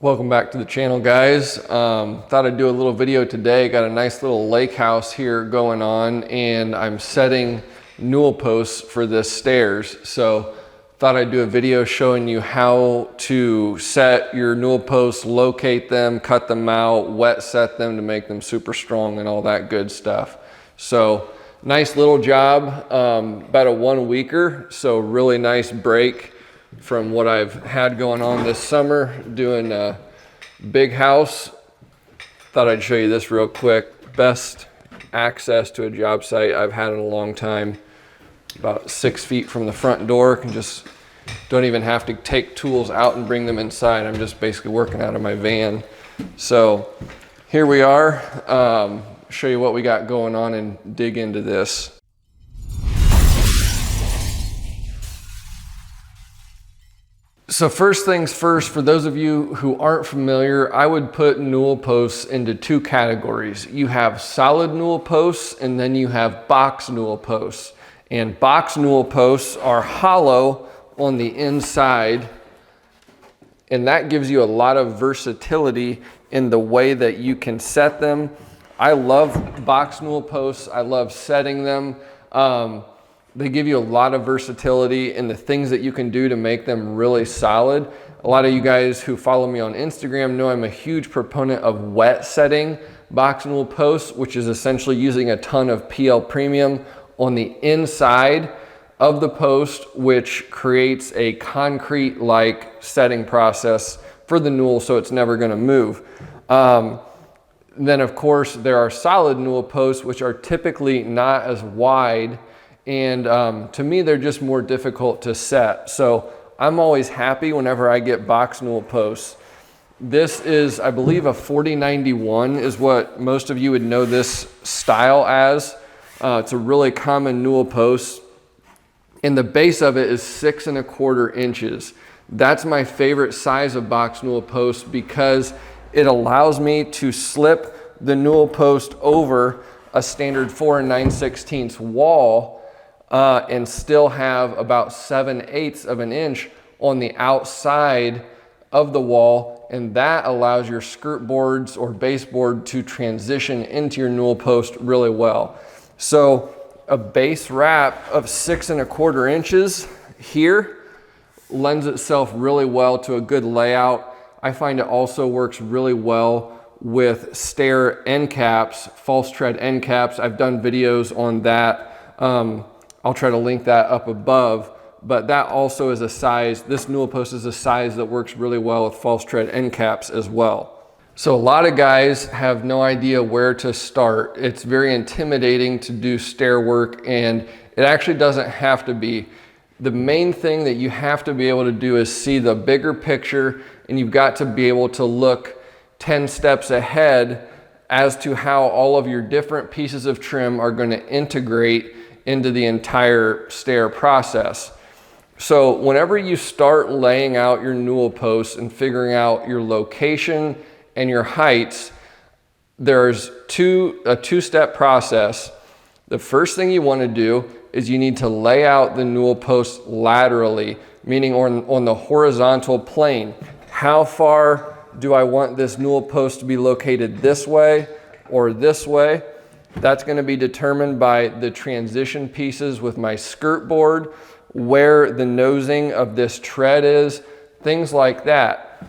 Welcome back to the channel, guys. Thought I'd do a little video today. Got a nice little lake house here going on, and I'm setting newel posts for this stairs. So thought I'd do a video showing you how to set your newel posts, locate them, cut them out, wet set them to make them super strong and all that good stuff. So nice little job, about a 1 weeker. So really nice break from what I've had going on this summer doing a big house. Thought I'd show you this real quick. Best access to a job site I've had in a long time. About 6 feet from the front door. Can just don't even have to take tools out and bring them inside. I'm just basically working out of my van. So here we are. Show you what we got going on and dig into this. So first things first, for those of you who aren't familiar, I would put newel posts into two categories. You have solid newel posts and then you have box newel posts. And box newel posts are hollow on the inside, and that gives you a lot of versatility in the way that you can set them. I love box newel posts. I love setting them. They give you a lot of versatility in the things that you can do to make them really solid. A lot of you guys who follow me on Instagram know I'm a huge proponent of wet setting box newel posts, which is essentially using a ton of PL Premium on the inside of the post, which creates a concrete-like setting process for the newel so it's never gonna move. Then of course there are solid newel posts, which are typically not as wide, and to me they're just more difficult to set. So I'm always happy whenever I get box newel posts. This is, I believe, a 4091 is what most of you would know this style as. It's a really common newel post, and the base of it is 6 1/4 inches. That's my favorite size of box newel post because it allows me to slip the newel post over a standard 4 9/16 wall and still have about 7/8 of an inch on the outside of the wall, and that allows your skirt boards or baseboard to transition into your newel post really well. So a base wrap of 6 1/4 inches here lends itself really well to a good layout. I find it also works really well with stair end caps, false tread end caps. I've done videos on that. I'll try to link that up above, but that also is a size, this newel post is a size that works really well with false tread end caps as well. So a lot of guys have no idea where to start. It's very intimidating to do stair work, and it actually doesn't have to be. The main thing that you have to be able to do is see the bigger picture, and you've got to be able to look 10 steps ahead as to how all of your different pieces of trim are going to integrate into the entire stair process. So whenever you start laying out your newel posts and figuring out your location and your heights, there's a two-step process. The first thing you want to do is you need to lay out the newel post laterally, meaning on the horizontal plane. How far do I want this newel post to be located, this way or this way? That's going to be determined by the transition pieces with my skirt board, where the nosing of this tread is, things like that.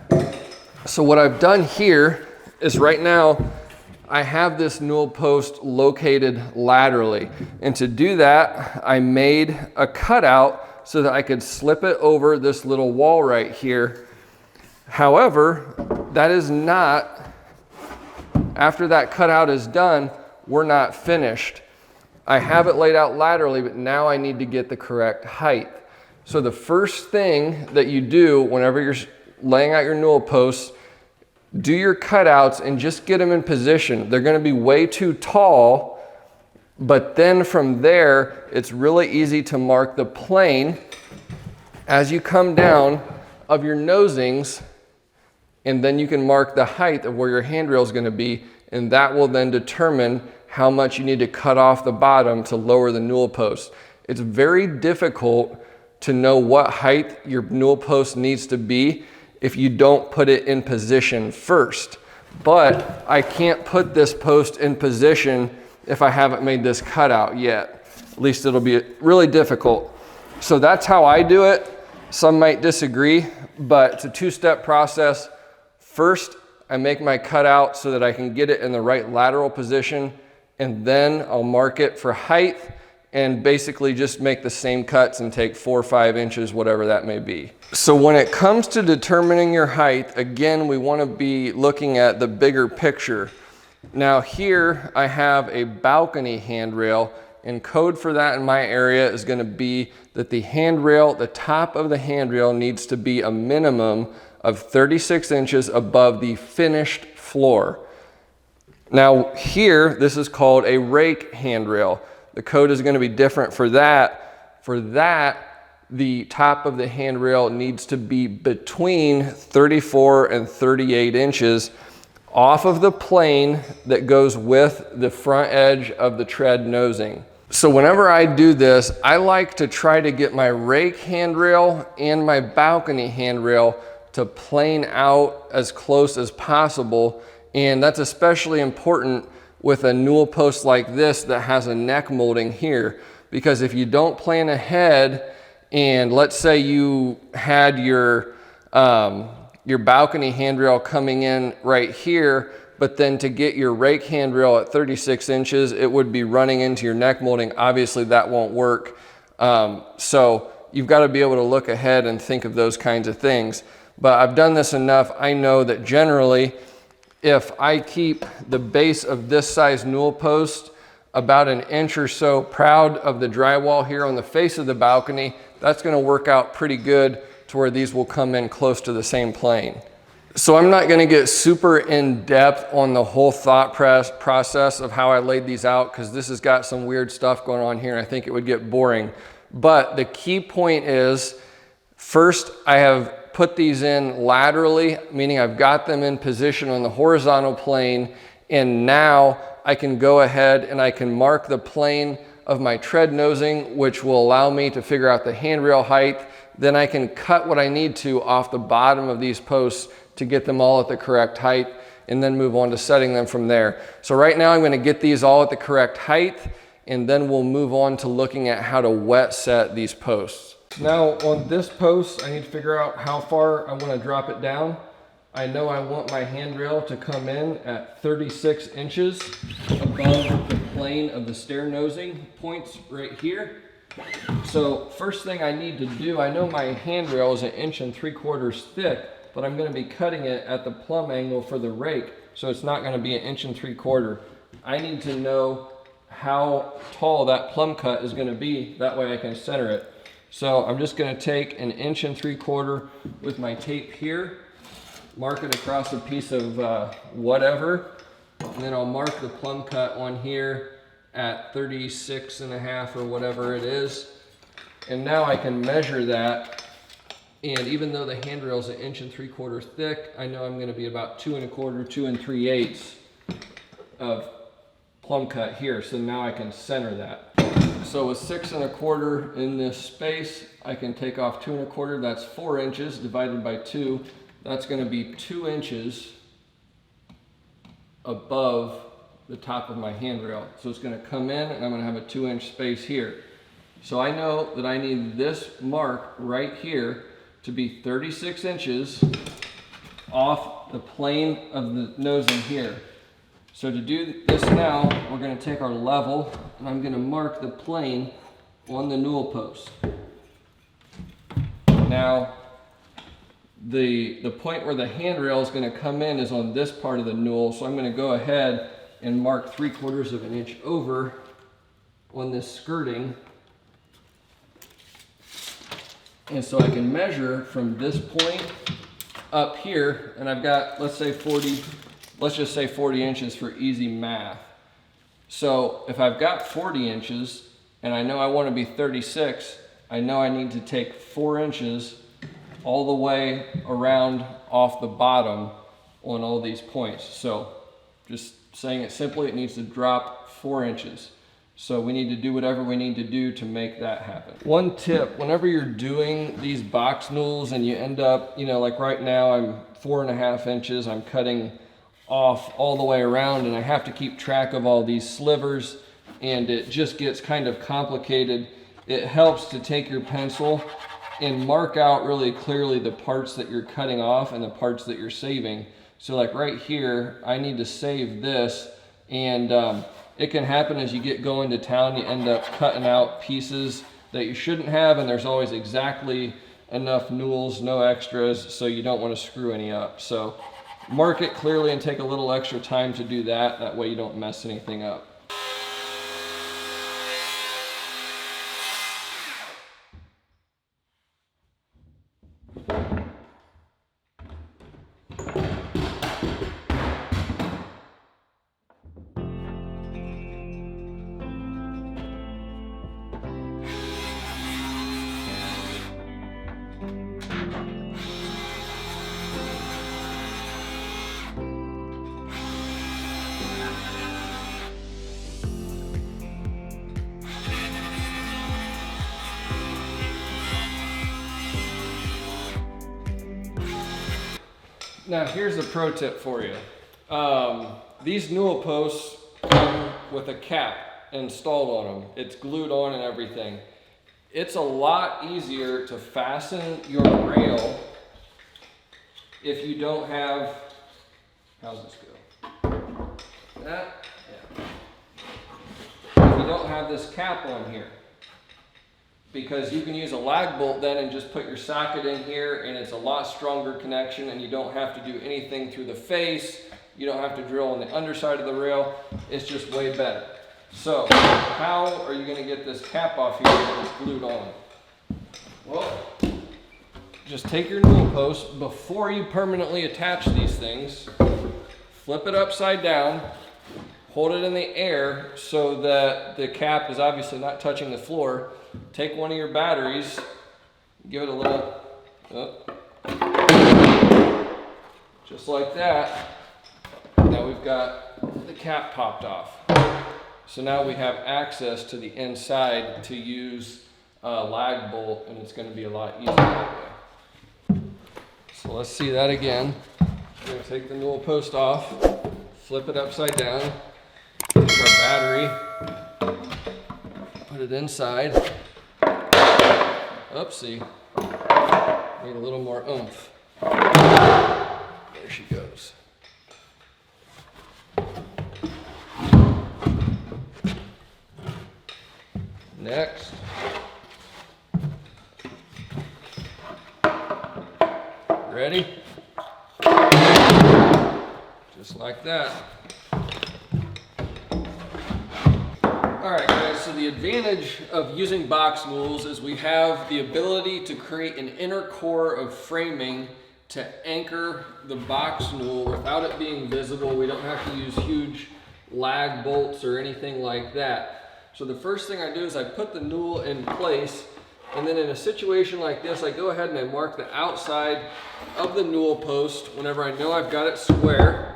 So what I've done here is right now I have this newel post located laterally, and to do that I made a cutout so that I could slip it over this little wall right here. However, that is not, after that cutout is done, we're not finished. I have it laid out laterally, but now I need to get the correct height. So the first thing that you do whenever you're laying out your newel posts, do your cutouts and just get them in position. They're going to be way too tall, but then from there, it's really easy to mark the plane as you come down of your nosings, and then you can mark the height of where your handrail is going to be, and that will then determine how much you need to cut off the bottom to lower the newel post. It's very difficult to know what height your newel post needs to be if you don't put it in position first. But I can't put this post in position if I haven't made this cutout yet. At least it'll be really difficult. So that's how I do it. Some might disagree, but it's a two-step process. First, I make my cutout so that I can get it in the right lateral position, and then I'll mark it for height and basically just make the same cuts and take 4 or 5 inches, whatever that may be. So when it comes to determining your height, again, we want to be looking at the bigger picture. Now here I have a balcony handrail, and code for that in my area is going to be that the handrail, the top of the handrail needs to be a minimum of 36 inches above the finished floor. Now here, this is called a rake handrail. The code is going to be different for that. For that, the top of the handrail needs to be between 34 and 38 inches off of the plane that goes with the front edge of the tread nosing. So whenever I do this, I like to try to get my rake handrail and my balcony handrail to plane out as close as possible. And that's especially important with a newel post like this that has a neck molding here. Because if you don't plan ahead, and let's say you had your balcony handrail coming in right here, but then to get your rake handrail at 36 inches, it would be running into your neck molding. Obviously that won't work. So you've got to be able to look ahead and think of those kinds of things. But I've done this enough. I know that generally, if I keep the base of this size newel post about an inch or so proud of the drywall here on the face of the balcony, that's going to work out pretty good to where these will come in close to the same plane. So I'm not going to get super in depth on the whole thought process of how I laid these out, because this has got some weird stuff going on here and I think it would get boring. But the key point is, first I have put these in laterally, meaning I've got them in position on the horizontal plane, and now I can go ahead and I can mark the plane of my tread nosing, which will allow me to figure out the handrail height. Then I can cut what I need to off the bottom of these posts to get them all at the correct height, and then move on to setting them from there. So right now I'm going to get these all at the correct height, and then we'll move on to looking at how to wet set these posts. Now on this post, I need to figure out how far I want to drop it down. I know I want my handrail to come in at 36 inches above the plane of the stair nosing points right here. So first thing I need to do, I know my handrail is 1 3/4 thick, but I'm going to be cutting it at the plumb angle for the rake, so it's not going to be 1 3/4. I need to know how tall that plumb cut is going to be, that way I can center it. So I'm just going to take 1 3/4 with my tape here, mark it across a piece of whatever, and then I'll mark the plumb cut on here at 36.5 or whatever it is. And now I can measure that, and even though the handrail is 1 3/4 thick, I know I'm going to be about 2 1/4, 2 3/8 of plumb cut here. So now I can center that. So with 6 1/4 in this space, I can take off 2 1/4. That's 4 inches divided by 2. That's going to be 2 inches above the top of my handrail. So it's going to come in, and I'm going to have a 2-inch space here. So I know that I need this mark right here to be 36 inches off the plane of the nosing here. So to do this now, we're going to take our level, and I'm going to mark the plane on the newel post. Now, the point where the handrail is going to come in is on this part of the newel, so I'm going to go ahead and mark 3/4 of an inch over on this skirting. And so I can measure from this point up here, and I've got, let's just say 40 inches for easy math. So if I've got 40 inches and I know I want to be 36, I know I need to take 4 inches all the way around off the bottom on all these points. So just saying it simply, it needs to drop 4 inches. So we need to do whatever we need to do to make that happen. One tip, whenever you're doing these box newels and you end up, you know, like right now I'm 4.5 inches, I'm cutting off all the way around and I have to keep track of all these slivers and it just gets kind of complicated. It helps to take your pencil and mark out really clearly the parts that you're cutting off and the parts that you're saving. So like right here, I need to save this, and it can happen as you get going to town, you end up cutting out pieces that you shouldn't have, and there's always exactly enough newels, no extras, so you don't want to screw any up. So mark it clearly and take a little extra time to do that. That way you don't mess anything up. Now here's a pro tip for you. These newel posts come with a cap installed on them. It's glued on and everything. It's a lot easier to fasten your rail if you don't have, how's this go? That? Yeah. If you don't have this cap on here. Because you can use a lag bolt then and just put your socket in here and it's a lot stronger connection and you don't have to do anything through the face. You don't have to drill on the underside of the rail. It's just way better. So how are you going to get this cap off here when it's glued on? Well, just take your newel post before you permanently attach these things, flip it upside down, hold it in the air so that the cap is obviously not touching the floor. Take one of your batteries, give it a little, just like that. Now we've got the cap popped off. So now we have access to the inside to use a lag bolt, and it's going to be a lot easier that way. So let's see that again. We're going to take the newel post off, flip it upside down, take our battery, put it inside. Oopsie, need a little more oomph. There she goes. Next. Ready? Just like that. Alright guys, so the advantage of using box newels is we have the ability to create an inner core of framing to anchor the box newel without it being visible. We don't have to use huge lag bolts or anything like that. So the first thing I do is I put the newel in place, and then in a situation like this, I go ahead and I mark the outside of the newel post whenever I know I've got it square.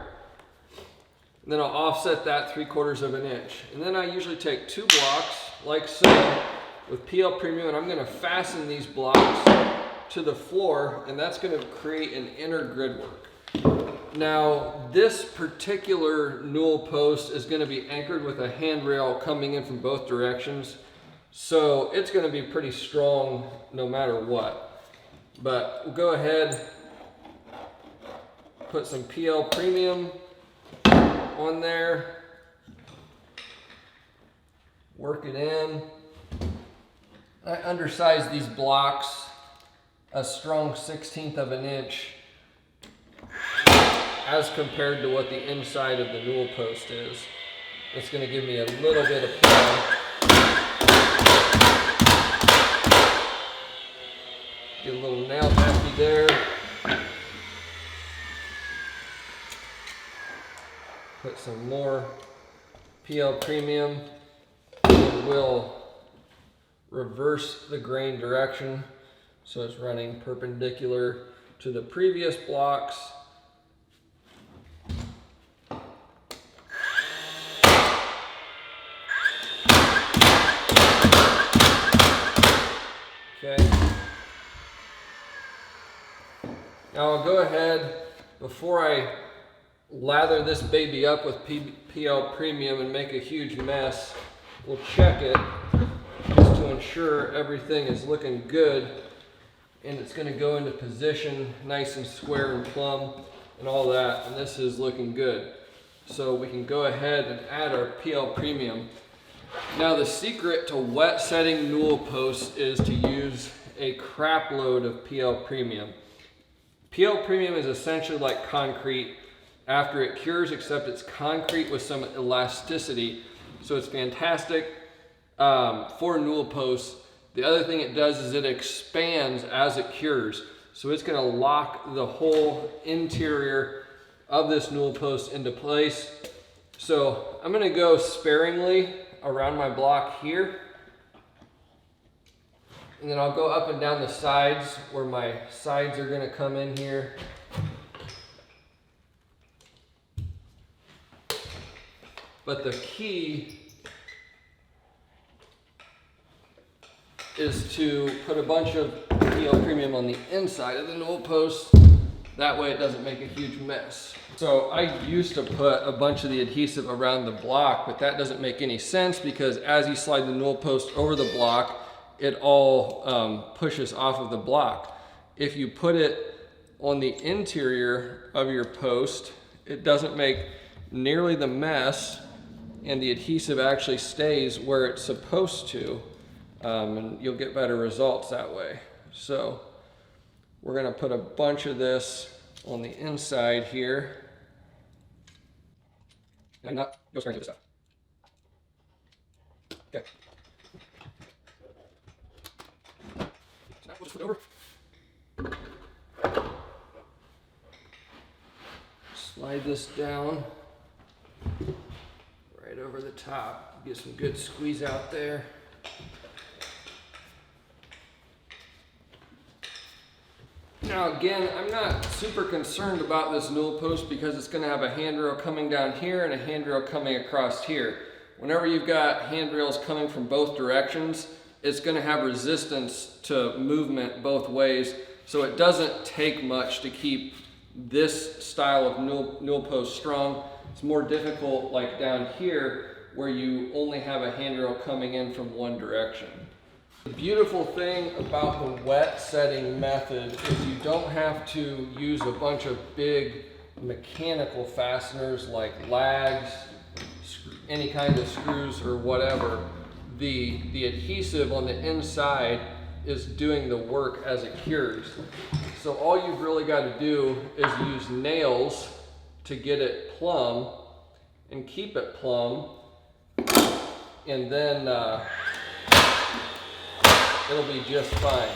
And then I'll offset that 3/4 of an inch. And then I usually take 2 blocks, like so, with PL Premium, and I'm gonna fasten these blocks to the floor, and that's gonna create an inner grid work. Now, this particular newel post is gonna be anchored with a handrail coming in from both directions. So it's gonna be pretty strong no matter what. But we'll go ahead, put some PL Premium on there, work it in. I undersized these blocks a strong 1/16 of an inch as compared to what the inside of the newel post is. It's going to give me a little bit of play. Get a little nail hefty there. Put some more PL Premium, and we'll reverse the grain direction so it's running perpendicular to the previous blocks. Now I'll go ahead, before I lather this baby up with PL Premium and make a huge mess, we'll check it just to ensure everything is looking good and it's going to go into position nice and square and plumb and all that, and this is looking good. So we can go ahead and add our PL Premium. Now the secret to wet setting newel posts is to use a crap load of PL Premium. PL Premium is essentially like concrete after it cures, except it's concrete with some elasticity. So it's fantastic for newel posts. The other thing it does is it expands as it cures. So it's gonna lock the whole interior of this newel post into place. So I'm gonna go sparingly around my block here. And then I'll go up and down the sides where my sides are gonna come in here. But the key is to put a bunch of PL Premium on the inside of the newel post. That way it doesn't make a huge mess. So I used to put a bunch of the adhesive around the block, but that doesn't make any sense because as you slide the newel post over the block, it all pushes off of the block. If you put it on the interior of your post, it doesn't make nearly the mess and the adhesive actually stays where it's supposed to, and you'll get better results that way. So we're gonna put a bunch of this on the inside here. And not go straight to this stuff. Okay. So now we'll just flip over. Slide this down right over the top. Get some good squeeze out there. Now again, I'm not super concerned about this newel post because it's going to have a handrail coming down here and a handrail coming across here. Whenever you've got handrails coming from both directions, it's going to have resistance to movement both ways. So it doesn't take much to keep this style of newel post strong. It's more difficult like down here where you only have a handrail coming in from one direction. The beautiful thing about the wet setting method is you don't have to use a bunch of big mechanical fasteners like lags, any kind of screws or whatever. The adhesive on the inside is doing the work as it cures. So all you've really got to do is use nails to get it plumb and keep it plumb, and then it'll be just fine.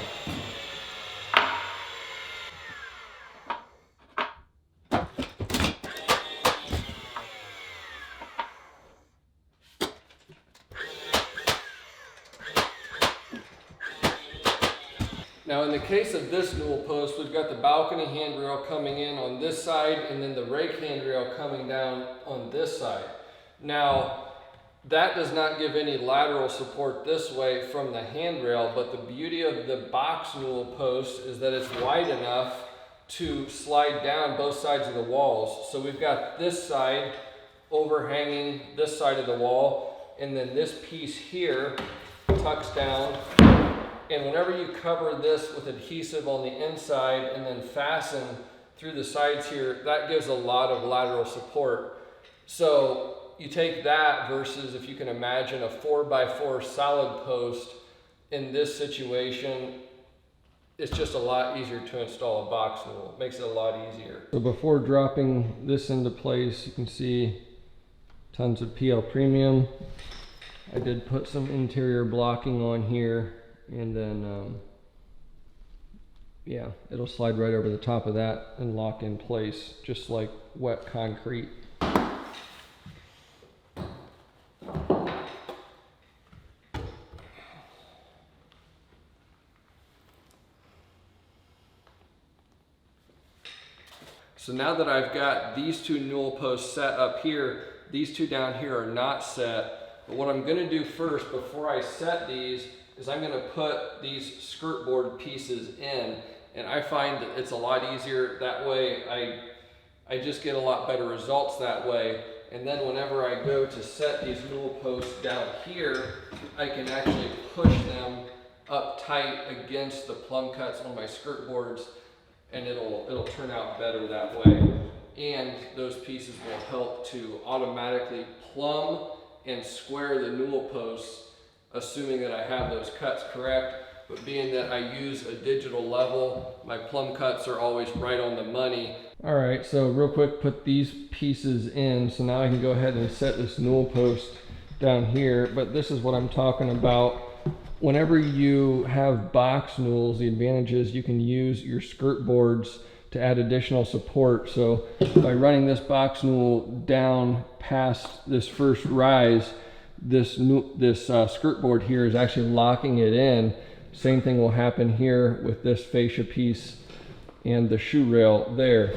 Now in the case of this newel post, we've got the balcony handrail coming in on this side and then the rake handrail coming down on this side. Now, that does not give any lateral support this way from the handrail, but the beauty of the box newel post is that it's wide enough to slide down both sides of the walls. So we've got this side overhanging this side of the wall, and then this piece here tucks down. And whenever you cover this with adhesive on the inside and then fasten through the sides here, that gives a lot of lateral support. So you take that versus, if you can imagine, a 4x4 solid post in this situation, it's just a lot easier to install a box newel. It makes it a lot easier. So before dropping this into place, you can see tons of PL Premium. I did put some interior blocking on here, and then yeah, it'll slide right over the top of that and lock in place just like wet concrete. So now that I've got these two newel posts set up here, these two down here are not set. But what I'm gonna do first before I set these is I'm gonna put these skirt board pieces in. And I find that it's a lot easier that way. I just get a lot better results that way. And then whenever I go to set these newel posts down here, I can actually push them up tight against the plumb cuts on my skirt boards, and it'll turn out better that way. And those pieces will help to automatically plumb and square the newel posts, assuming that I have those cuts correct. But being that I use a digital level, my plumb cuts are always right on the money. All right, so real quick, put these pieces in. So now I can go ahead and set this newel post down here. But this is what I'm talking about. Whenever you have box newels, the advantage is you can use your skirt boards to add additional support. So by running this box newel down past this first rise, this skirt board here is actually locking it in. Same thing will happen here with this fascia piece and the shoe rail there.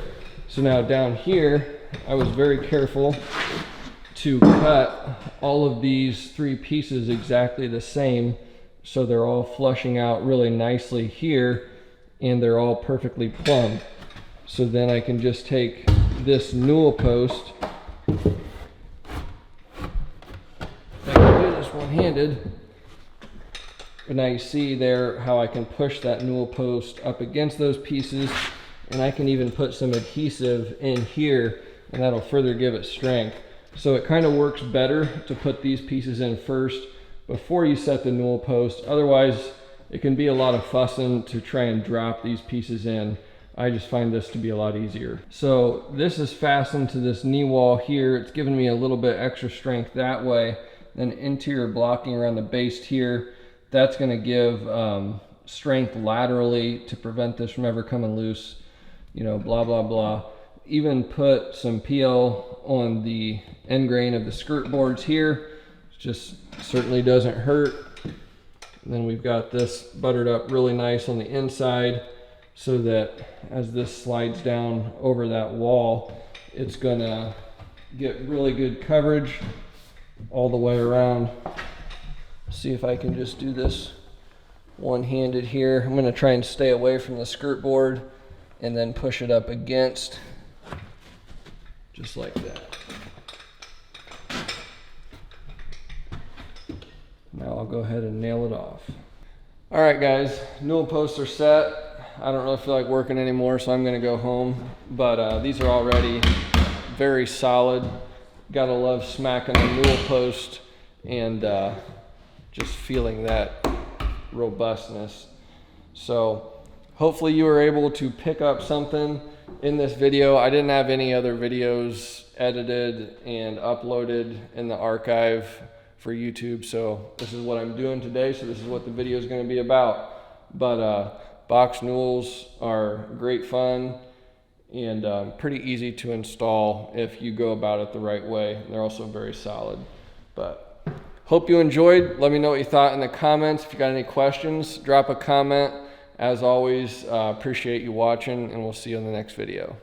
So now down here, I was very careful to cut all of these three pieces exactly the same, so they're all flushing out really nicely here, and they're all perfectly plumb. So then I can just take this newel post, I can do this one-handed, but now you see there how I can push that newel post up against those pieces, and I can even put some adhesive in here, and that'll further give it strength. So it kind of works better to put these pieces in first before you set the newel post. Otherwise, it can be a lot of fussing to try and drop these pieces in. I just find this to be a lot easier. So this is fastened to this knee wall here. It's giving me a little bit extra strength that way. Then interior blocking around the base here, that's going to give strength laterally to prevent this from ever coming loose, you know, blah, blah, blah. Even put some PL on the end grain of the skirt boards here. Just certainly doesn't hurt. And then we've got this buttered up really nice on the inside, so that as this slides down over that wall, it's gonna get really good coverage all the way around. See if I can just do this one-handed here. I'm gonna try and stay away from the skirt board and then push it up against, just like that. Now I'll go ahead and nail it off. All right guys, newel posts are set. I don't really feel like working anymore, so I'm gonna go home. But these are already very solid. Gotta love smacking the newel post and just feeling that robustness. So hopefully you were able to pick up something in this video. I didn't have any other videos edited and uploaded in the archive for YouTube, so this is what I'm doing today. So this is what the video is going to be about. But box newels are great fun and pretty easy to install if you go about it the right way. They're also very solid. But hope you enjoyed. Let me know what you thought in the comments. If you got any questions, drop a comment. As always, appreciate you watching, and we'll see you in the next video.